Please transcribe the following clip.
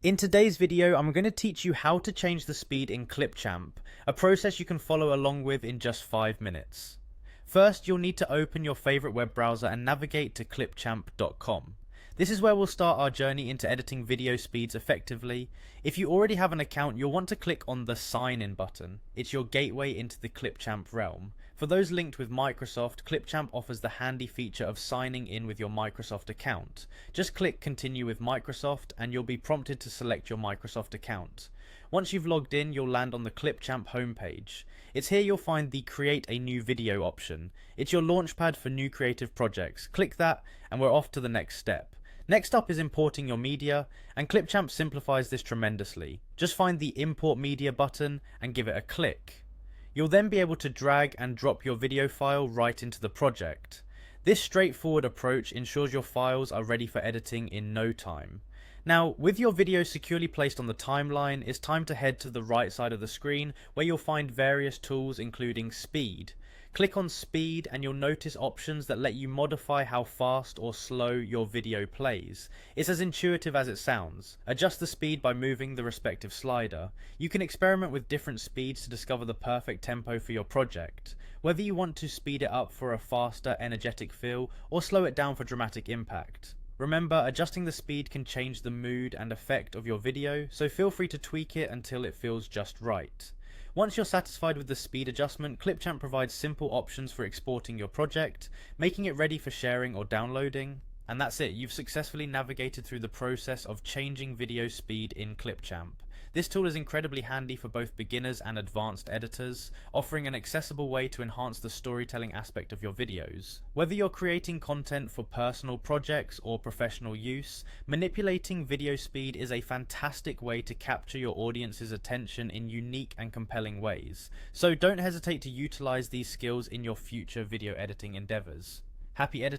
In today's video, I'm going to teach you how to change the speed in Clipchamp, a process you can follow along with in just 5 minutes. First, you'll need to open your favorite web browser and navigate to clipchamp.com. This is where we'll start our journey into editing video speeds effectively. If you already have an account, you'll want to click on the Sign In button. It's your gateway into the Clipchamp realm. For those linked with Microsoft, Clipchamp offers the handy feature of signing in with your Microsoft account. Just click Continue with Microsoft and you'll be prompted to select your Microsoft account. Once you've logged in, you'll land on the Clipchamp homepage. It's here you'll find the Create a New Video option. It's your launchpad for new creative projects. Click that and we're off to the next step. Next up is importing your media, and Clipchamp simplifies this tremendously. Just find the Import Media button and give it a click. You'll then be able to drag and drop your video file right into the project. This straightforward approach ensures your files are ready for editing in no time. Now, with your video securely placed on the timeline, it's time to head to the right side of the screen where you'll find various tools including Speed. Click on Speed and you'll notice options that let you modify how fast or slow your video plays. It's as intuitive as it sounds. Adjust the speed by moving the respective slider. You can experiment with different speeds to discover the perfect tempo for your project. Whether you want to speed it up for a faster, energetic feel or slow it down for dramatic impact. Remember, adjusting the speed can change the mood and effect of your video, so feel free to tweak it until it feels just right. Once you're satisfied with the speed adjustment, Clipchamp provides simple options for exporting your project, making it ready for sharing or downloading. And that's it, you've successfully navigated through the process of changing video speed in Clipchamp. This tool is incredibly handy for both beginners and advanced editors, offering an accessible way to enhance the storytelling aspect of your videos. Whether you're creating content for personal projects or professional use, manipulating video speed is a fantastic way to capture your audience's attention in unique and compelling ways. So don't hesitate to utilize these skills in your future video editing endeavors. Happy editing!